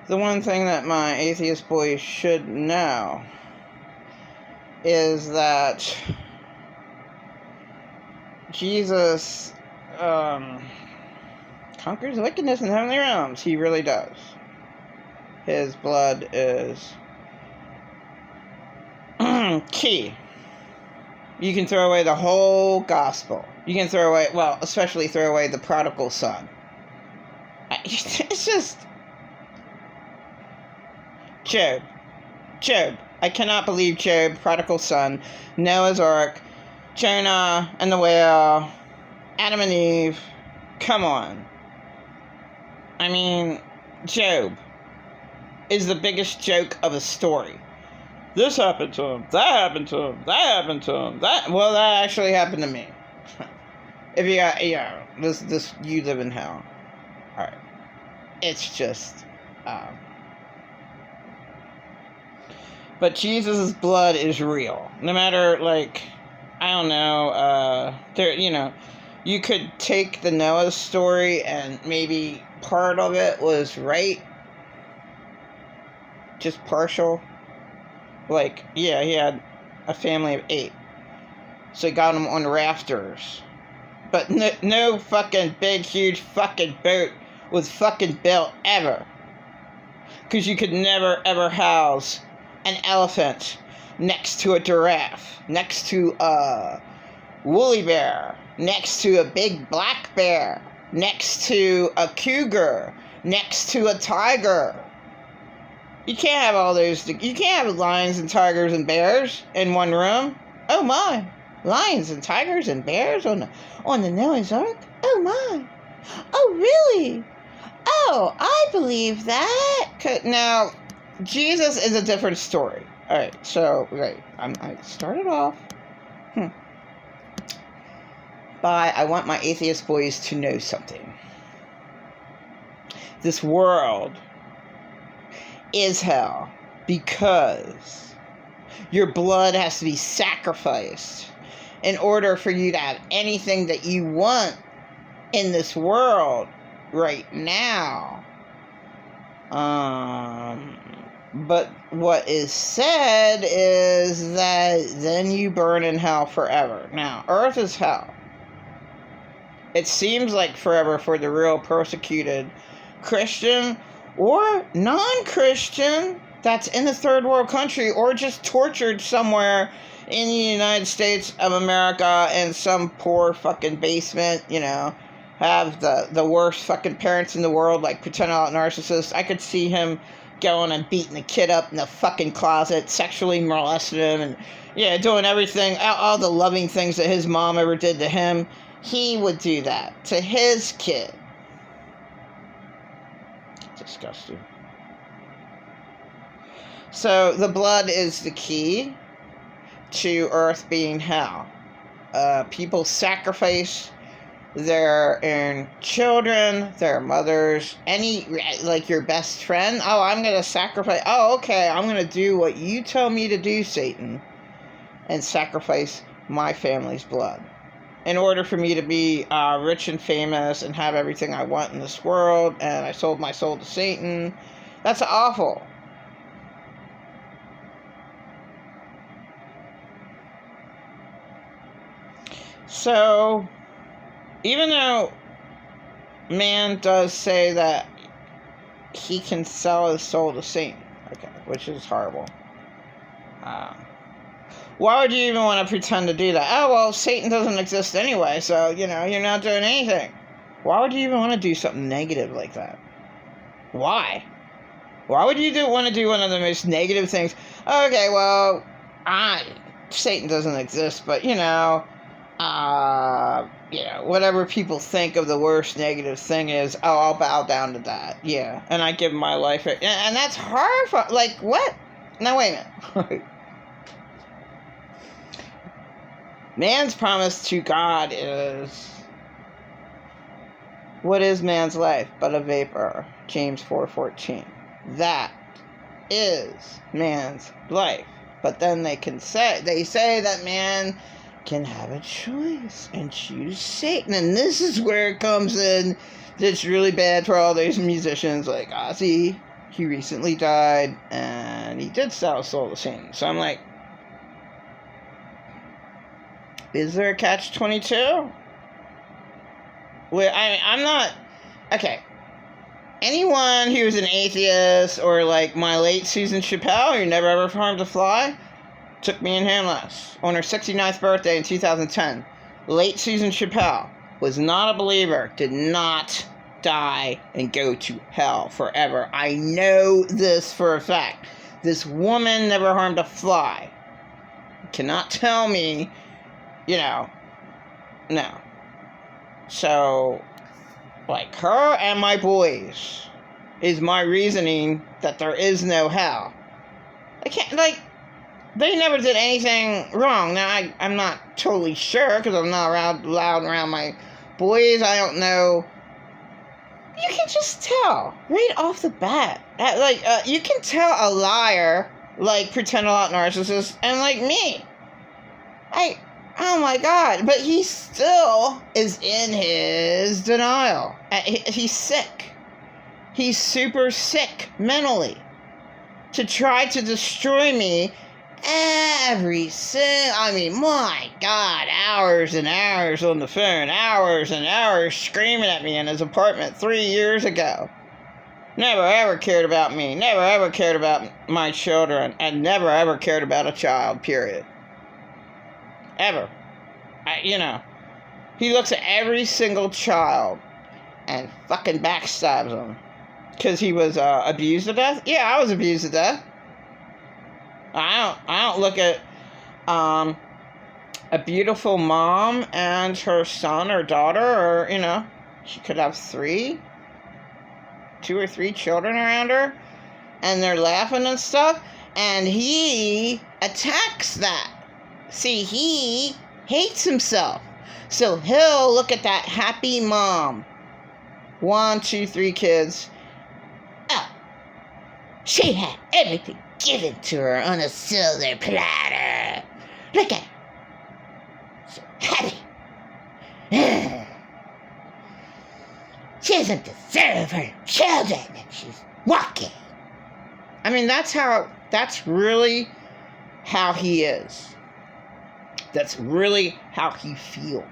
The one thing that my atheist boys should know is that Jesus conquers wickedness in heavenly realms. He really does. His blood is key. You can throw away the whole gospel. You can throw away, well, especially throw away the prodigal son. It's just... Job. I cannot believe Job, prodigal son, Noah's Ark, Jonah and the whale, Adam and Eve. Come on. I mean, Job is the biggest joke of a story. This happened to him, that happened to him, that happened to him, that actually happened to me. If you got, this, you live in hell. Alright. It's just, but Jesus' blood is real. No matter, I don't know, you could take the Noah story and maybe part of it was right. Just partial. He had a family of 8. So he got them on rafters. But no fucking big, huge fucking boat was fucking built ever. Because you could never, ever house an elephant next to a giraffe, next to a woolly bear, next to a big black bear, next to a cougar, next to a tiger. You can't have all those. You can't have lions and tigers and bears in one room. Oh my. Lions and tigers and bears on the Noah's Ark? Oh my. Oh really? Oh, I believe that. Now, Jesus is a different story. Alright, so, I started off. I want my atheist boys to know something. This world is hell because your blood has to be sacrificed in order for you to have anything that you want in this world right now. But what is said is that then you burn in hell forever. Now, earth is hell. It seems like forever for the real persecuted Christian or non-Christian that's in the third world country or just tortured somewhere in the United States of America in some poor fucking basement, have the worst fucking parents in the world, pretend out narcissists. I could see him going and beating the kid up in the fucking closet, sexually molesting him, and doing everything, all the loving things that his mom ever did to him. He would do that to his kid. Disgusting. So the blood is the key to earth being hell. People sacrifice their children, their mothers, your best friend. Oh, I'm going to sacrifice. Oh, okay, I'm going to do what you tell me to do, Satan, and sacrifice my family's blood in order for me to be rich and famous and have everything I want in this world, and I sold my soul to Satan. That's awful. So, even though man does say that he can sell his soul to Satan, which is horrible. Why would you even want to pretend to do that? Oh, well, Satan doesn't exist anyway, so, you're not doing anything. Why would you even want to do something negative like that? Why? Why would you want to do one of the most negative things? Okay, well, Satan doesn't exist, but, whatever people think of the worst negative thing is, I'll bow down to that. Yeah, and I give my life, and that's horrifying. What? Now, wait a minute. Man's promise to God is, what is man's life but a vapor? James 4:14. That is man's life. But then they say that man can have a choice and choose Satan. And this is where it comes in. It's really bad for all those musicians like Ozzy, he recently died, and he did sell his soul to Satan. So I'm like, is there a catch-22? Well, I'm not... Okay. Anyone who's an atheist, or like my late Susan Chappelle, who never ever harmed a fly, took me in handless on her 69th birthday in 2010. Late Susan Chappelle was not a believer, did not die and go to hell forever. I know this for a fact. This woman never harmed a fly. You cannot tell me, no. So, like, her and my boys is my reasoning that there is no hell. I can't, like, they never did anything wrong. Now, I'm not totally sure, because I'm not loud around my boys. I don't know. You can just tell right off the bat. You can tell a liar, like, pretend a lot narcissist, and like me. Oh my God, but he still is in his denial. He's sick. He's super sick mentally. To try to destroy me my God, hours and hours on the phone, hours and hours screaming at me in his apartment 3 years ago. Never ever cared about me, never ever cared about my children, and never ever cared about a child, period. Ever. He looks at every single child and fucking backstabs them. Because he was abused to death? Yeah, I was abused to death. I don't look at a beautiful mom and her son or daughter, or, she could have 2 or 3 children around her, and they're laughing and stuff, and he attacks that. See, he hates himself. So he'll look at that happy mom. 1, 2, 3 kids. Oh, she had everything given to her on a silver platter. Look at her. So happy. She doesn't deserve her children, and she's walking. I mean, that's really how he is. That's really how he feels.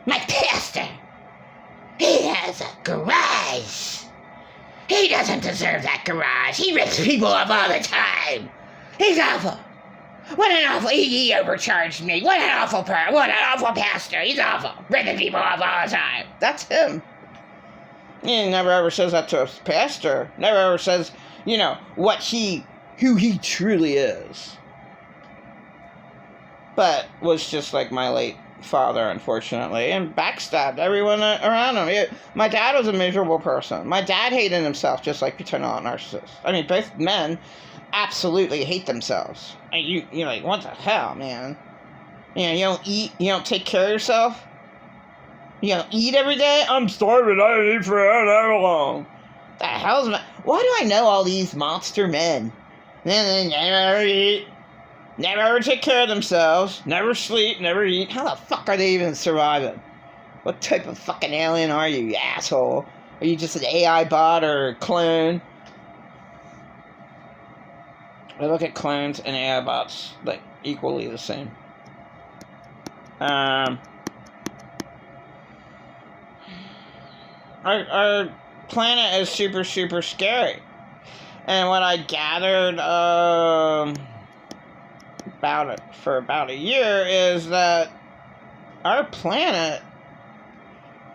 My pastor, he has a garage. He doesn't deserve that garage. He rips people off all the time. He's awful. What an awful, he overcharged me. What an awful pastor. He's awful. Ripping people off all the time. That's him. He never ever says that to a pastor. Never ever says, who he truly is. But was just like my late father, unfortunately, and backstabbed everyone around him. My dad was a miserable person. My dad hated himself just like paternal narcissists. I mean, both men absolutely hate themselves. And you're like, what the hell, man? You don't eat, you don't take care of yourself. You don't eat every day. I'm starving. I don't eat for however long. The hell's why do I know all these monster men? They never eat, never ever take care of themselves, never sleep, never eat. How the fuck are they even surviving? What type of fucking alien are you, you asshole? Are you just an AI bot or a clone? I look at clones and AI bots like equally the same. Our planet is super, super scary. And what I gathered for about a year is that our planet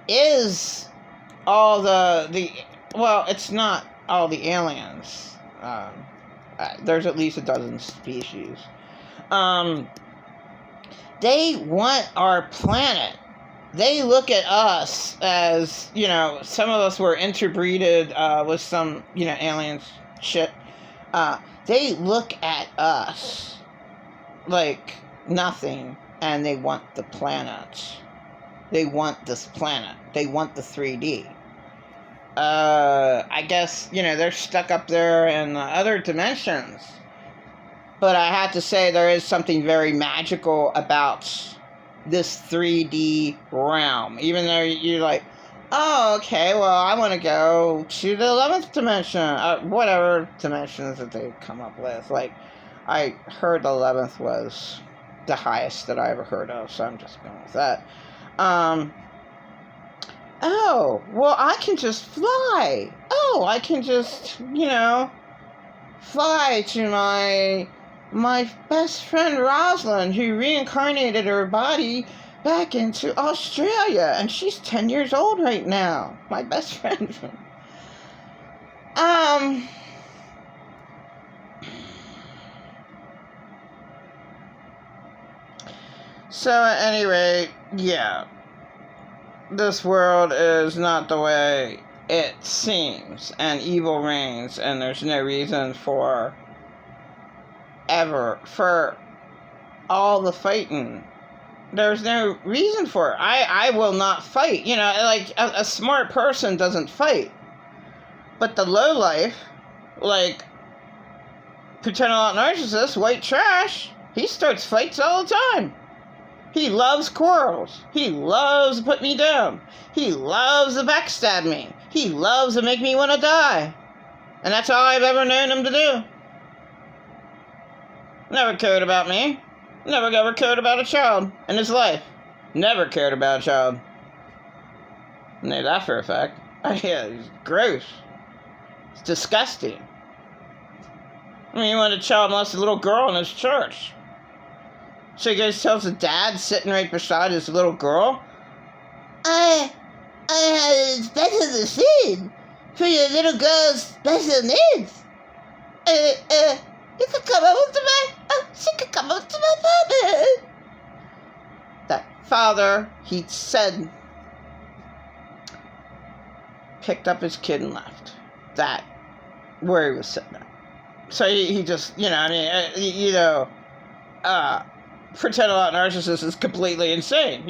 is all it's not all the aliens. There's at least a dozen species. They want our planet. They look at us as, some of us were interbreeded with some, aliens shit. They look at us like nothing, and they want the planet. They want this planet. They want the 3D. I guess, they're stuck up there in other dimensions. But I have to say there is something very magical about this 3D realm. Even though you're like, oh, okay, well, I want to go to the 11th dimension. Whatever dimensions that they come up with. Like, I heard the 11th was the highest that I ever heard of, so I'm just going with that. Oh, well, I can just fly. Oh, I can just, fly to my best friend Rosalind, who reincarnated her body back into Australia, and she's 10 years old right now. My best friend. So at any rate, yeah. This world is not the way it seems, and evil reigns, and there's no reason for all the fighting. There's no reason for it. I will not fight. Like, a smart person doesn't fight. But the lowlife, like, pretend a lot narcissist, white trash, he starts fights all the time. He loves quarrels. He loves to put me down. He loves to backstab me. He loves to make me want to die. And that's all I've ever known him to do. Never cared about me. Never ever cared about a child in his life. Never cared about a child. I know that for a fact. Yeah, he's gross. It's disgusting. I mean, he wanted a child molest a little girl in his church. So he goes tells the dad sitting right beside his little girl, I had a special machine for your little girl's special needs. You could come over to she could come over to my father. That father, he said, picked up his kid and left. That, where he was sitting at. So he just, pretend a lot narcissist is completely insane.